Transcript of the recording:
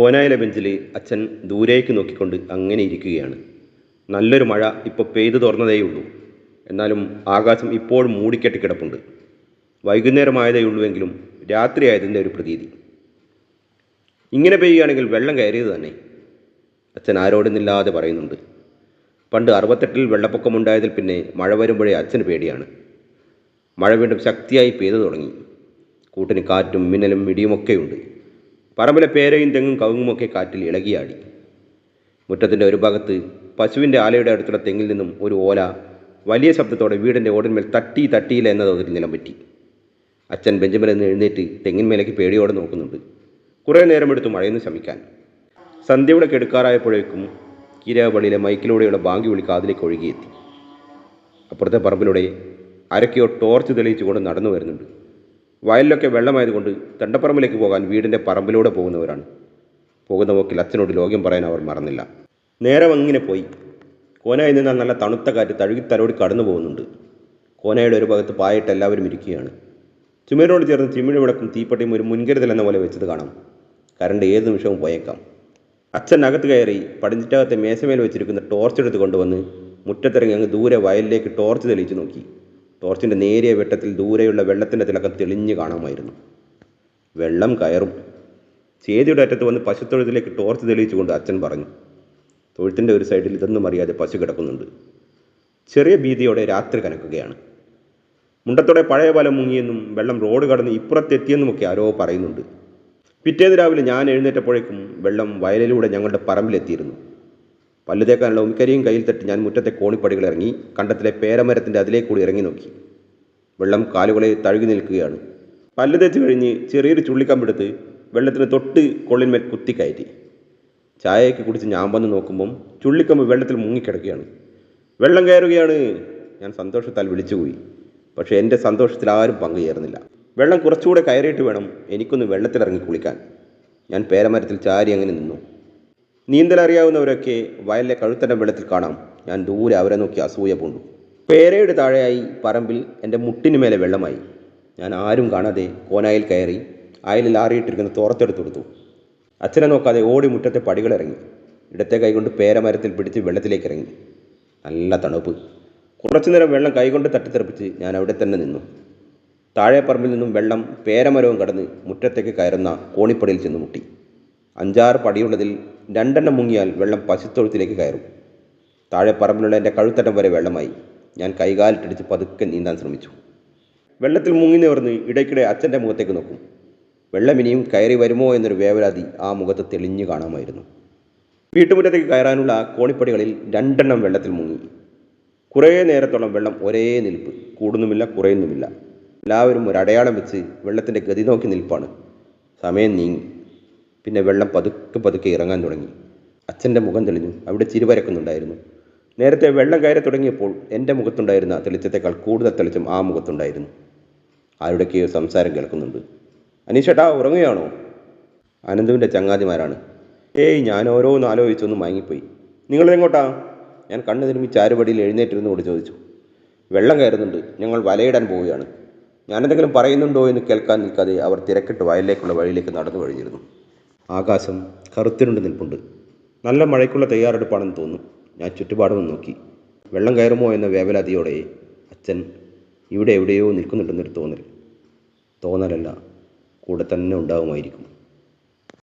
കോനായിലെ ബെഞ്ചിൽ അച്ഛൻ ദൂരേക്ക് നോക്കിക്കൊണ്ട് അങ്ങനെ ഇരിക്കുകയാണ്. നല്ലൊരു മഴ ഇപ്പോൾ പെയ്തു തുറന്നതേയുള്ളൂ. എന്നാലും ആകാശം ഇപ്പോഴും മൂടിക്കെട്ടി കിടപ്പുണ്ട്. വൈകുന്നേരമായതേയുള്ളൂവെങ്കിലും രാത്രിയായതിൻ്റെ ഒരു പ്രതീതി. ഇങ്ങനെ പെയ്യുകയാണെങ്കിൽ വെള്ളം കയറിയത് തന്നെ, അച്ഛൻ ആരോടുന്നില്ലാതെ പറയുന്നുണ്ട്. പണ്ട് 68-ൽ വെള്ളപ്പൊക്കമുണ്ടായതിൽ പിന്നെ മഴ വരുമ്പോഴേ അച്ഛന് പേടിയാണ്. മഴ വീണ്ടും ശക്തിയായി പെയ്തു തുടങ്ങി. കൂട്ടിന് കാറ്റും മിന്നലും ഇടിയുമൊക്കെയുണ്ട്. പറമ്പിലെ പേരയും തെങ്ങും കവുങ്ങുമൊക്കെ കാറ്റിൽ ഇളകിയാടി. മുറ്റത്തിൻ്റെ ഒരു ഭാഗത്ത് പശുവിൻ്റെ ആലയുടെ അടുത്തുള്ള തെങ്ങിൽ നിന്നും ഒരു ഓല വലിയ ശബ്ദത്തോടെ വീടിൻ്റെ ഓടിന്മേൽ തട്ടിയില്ല എന്ന തോതിൽ നിലം പറ്റി. അച്ഛൻ ബെഞ്ചുമേൽ നിന്ന് എഴുന്നേറ്റ് തെങ്ങിന്മേലേക്ക് പേടിയോടെ നോക്കുന്നുണ്ട്. കുറേ നേരമെടുത്തു മഴയൊന്ന് ശമിക്കാൻ. സന്ധ്യയുടെ കെടുക്കാറായപ്പോഴേക്കും കീരാവളിയിലെ മൈക്കിലൂടെയുള്ള ബാങ്കി വിളി കാതിലേക്ക് ഒഴുകിയെത്തി. അപ്പുറത്തെ പറമ്പിലൂടെ ആരൊക്കെയോ ടോർച്ച് തെളിയിച്ചുകൊണ്ട് നടന്നു വരുന്നുണ്ട്. വയലിലൊക്കെ വെള്ളമായതുകൊണ്ട് തണ്ടപ്പറമ്പിലേക്ക് പോകാൻ വീടിൻ്റെ പറമ്പിലൂടെ പോകുന്നവരാണ്. പോകുന്ന പോക്കിൽ അച്ഛനോട് ലോകം പറയാൻ അവർ മറന്നില്ല. നേരം അങ്ങനെ പോയി. കോനായിൽ നിന്നാൽ നല്ല തണുത്ത കാറ്റ് തഴുകിത്തലോടി കടന്നു പോകുന്നുണ്ട്. കോനായുടെ ഒരു ഭാഗത്ത് പായിട്ട് എല്ലാവരും ഇരിക്കുകയാണ്. ചുമരിനോട് ചേർന്ന് ചിമ്മിണി വിളക്കും തീപ്പട്ടിയും ഒരു മുൻകരുതൽ എന്ന പോലെ വെച്ചത് കാണാം. കറണ്ട് ഏത് നിമിഷവും പോയേക്കാം. അച്ഛൻ അകത്ത് കയറി പടിഞ്ഞിറ്റകത്തെ മേശമേൽ വെച്ചിരിക്കുന്ന ടോർച്ച് എടുത്ത് കൊണ്ടുവന്ന് മുറ്റത്തിറങ്ങി അങ്ങ് ദൂരെ വയലിലേക്ക് ടോർച്ച് തെളിയിച്ച് നോക്കി. ടോർച്ചിൻ്റെ നേരിയ വെട്ടത്തിൽ ദൂരെയുള്ള വെള്ളത്തിൻ്റെ തിളക്കം തെളിഞ്ഞ് കാണാമായിരുന്നു. വെള്ളം കയറും. ചേതിയുടെ അറ്റത്ത് വന്ന് പശുത്തൊഴുത്തിലേക്ക് ടോർച്ച് തെളിയിച്ചുകൊണ്ട് അച്ഛൻ പറഞ്ഞു. തൊഴുത്തിൻ്റെ ഒരു സൈഡിൽ ഇതൊന്നും അറിയാതെ പശു കിടക്കുന്നുണ്ട്. ചെറിയ ഭീതിയോടെ രാത്രി കനക്കുകയാണ്. മുണ്ടത്തോടെ പഴയ പാലം മുങ്ങിയെന്നും വെള്ളം റോഡ് കടന്ന് ഇപ്പുറത്തെത്തിയെന്നുമൊക്കെ ആരോ പറയുന്നുണ്ട്. പിറ്റേന്ന് രാവിലെ ഞാൻ എഴുന്നേറ്റപ്പോഴേക്കും വെള്ളം വയലിലൂടെ ഞങ്ങളുടെ പറമ്പിലെത്തിയിരുന്നു. പല്ല് തേക്കാനുള്ള ഉമിക്കരിയും കയ്യിൽ തട്ടി ഞാൻ മുറ്റത്തെ കോണിപ്പടികൾ ഇറങ്ങി കണ്ടത്തിലെ പേരമരത്തിൻ്റെ അതിലേക്കൂടി ഇറങ്ങി നോക്കി. വെള്ളം കാലുകളെ തഴുകി നിൽക്കുകയാണ്. പല്ല് തേച്ച് കഴിഞ്ഞ് ചെറിയൊരു ചുള്ളിക്കമ്പെടുത്ത് വെള്ളത്തിന് തൊട്ട് കൊള്ളിന്മേൽ കുത്തിക്കയറ്റി. ചായയൊക്കെ കുടിച്ച് ഞാൻ വന്ന് നോക്കുമ്പം ചുള്ളിക്കമ്പ് വെള്ളത്തിൽ മുങ്ങിക്കിടക്കുകയാണ്. വെള്ളം കയറുകയാണ്! ഞാൻ സന്തോഷത്താൽ വിളിച്ചുപോയി. പക്ഷേ എൻ്റെ സന്തോഷത്തിൽ ആരും പങ്കുചേർന്നില്ല. വെള്ളം കുറച്ചുകൂടെ കയറിയിട്ട് വേണം എനിക്കൊന്ന് വെള്ളത്തിലിറങ്ങി കുളിക്കാൻ. ഞാൻ പേരമരത്തിൽ ചാരി അങ്ങനെ നിന്നു. നീന്തലറിയാവുന്നവരൊക്കെ വയലിലെ കഴുത്തൻ്റെ വെള്ളത്തിൽ കാണാം. ഞാൻ ദൂരെ അവരെ നോക്കി അസൂയ പൂണ്ടു. പേരയുടെ താഴെയായി പറമ്പിൽ എൻ്റെ മുട്ടിന് മേലെ വെള്ളമായി. ഞാൻ ആരും കാണാതെ കോനായിൽ കയറി അയലിൽ ആറിയിട്ടിരിക്കുന്ന തോർത്തെടുത്ത് കൊടുത്തു. അച്ഛനെ നോക്കാതെ ഓടി മുറ്റത്തെ പടികളിറങ്ങി. ഇടത്തെ കൈകൊണ്ട് പേരമരത്തിൽ പിടിച്ച് വെള്ളത്തിലേക്ക് ഇറങ്ങി. നല്ല തണുപ്പ്. കുറച്ചു നേരം വെള്ളം കൈകൊണ്ട് തട്ടിത്തെറിപ്പിച്ച് ഞാൻ അവിടെ തന്നെ നിന്നു. താഴെ പറമ്പിൽ നിന്നും വെള്ളം പേരമരവും കടന്ന് മുറ്റത്തേക്ക് കയറുന്ന കോണിപ്പടിയിൽ ചെന്ന് മുട്ടി. 5-6 പടിയുള്ളതിൽ 2 മുങ്ങിയാൽ വെള്ളം പശുത്തൊഴുത്തിലേക്ക് കയറും. താഴെ പറമ്പിലുള്ള എൻ്റെ കഴുത്തട്ടം വരെ വെള്ളമായി. ഞാൻ കൈകാലിട്ടിടിച്ച് പതുക്കെ നീന്താൻ ശ്രമിച്ചു. വെള്ളത്തിൽ മുങ്ങി നിവർന്ന് ഇടയ്ക്കിടെ അച്ഛൻ്റെ മുഖത്തേക്ക് നോക്കും. വെള്ളം ഇനിയും കയറി വരുമോ എന്നൊരു വേവലാതി ആ മുഖത്ത് തെളിഞ്ഞു കാണാമായിരുന്നു. വീട്ടുമുറ്റത്തേക്ക് കയറാനുള്ള കോണിപ്പടികളിൽ 2 വെള്ളത്തിൽ മുങ്ങി. കുറേ നേരത്തോളം വെള്ളം ഒരേ നിൽപ്പ്, കൂടുന്നുമില്ല കുറയുന്നുമില്ല. എല്ലാവരും ഒരടയാളം വെച്ച് വെള്ളത്തിൻ്റെ ഗതി നോക്കി നിൽപ്പാണ്. സമയം നീങ്ങി. പിന്നെ വെള്ളം പതുക്കെ ഇറങ്ങാൻ തുടങ്ങി. അച്ഛൻ്റെ മുഖം തെളിഞ്ഞു. അവിടെ ചിരിവരക്കുന്നുണ്ടായിരുന്നു. നേരത്തെ വെള്ളം കയറി തുടങ്ങിയപ്പോൾ എൻ്റെ മുഖത്തുണ്ടായിരുന്ന തെളിച്ചത്തേക്കാൾ കൂടുതൽ തെളിച്ചം ആ മുഖത്തുണ്ടായിരുന്നു. ആരുടെയൊക്കെയോ സംസാരം കേൾക്കുന്നുണ്ട്. അനീഷേട്ടാ, ഉറങ്ങുകയാണോ? അനന്തുവിൻ്റെ ചങ്ങാതിമാരാണ്. ഏയ്, ഞാൻ ഓരോന്ന് ആലോചിച്ചൊന്ന് മയങ്ങിപ്പോയി. നിങ്ങളെങ്ങോട്ടാ? ഞാൻ കണ്ണു തിരുമ്മി ചാരുപടിയിൽ എഴുന്നേറ്റിരുന്നുകൊണ്ട് ചോദിച്ചു. വെള്ളം കയറുന്നുണ്ട്, ഞങ്ങൾ വലയിടാൻ പോവുകയാണ്. ഞാനെന്തെങ്കിലും പറയുന്നുണ്ടോ എന്ന് കേൾക്കാൻ നിൽക്കാതെ അവർ തിരക്കിട്ട് വയലിലേക്കുള്ള വഴിയിലേക്ക് നടന്നു കഴിഞ്ഞിരുന്നു. ആകാശം കറുത്തിരുണ്ട് നിൽപ്പുണ്ട്. നല്ല മഴയ്ക്കുള്ള തയ്യാറെടുപ്പാണെന്ന് തോന്നുന്നു. ഞാൻ ചുറ്റുപാടും നോക്കി. വെള്ളം കയറുമോ എന്ന വേവലാതിയോടെ അച്ഛൻ ഇവിടെ എവിടെയോ നിൽക്കുന്നുണ്ടെന്നൊരു തോന്നലല്ല, കൂടെ തന്നെ ഉണ്ടാകുമായിരിക്കും.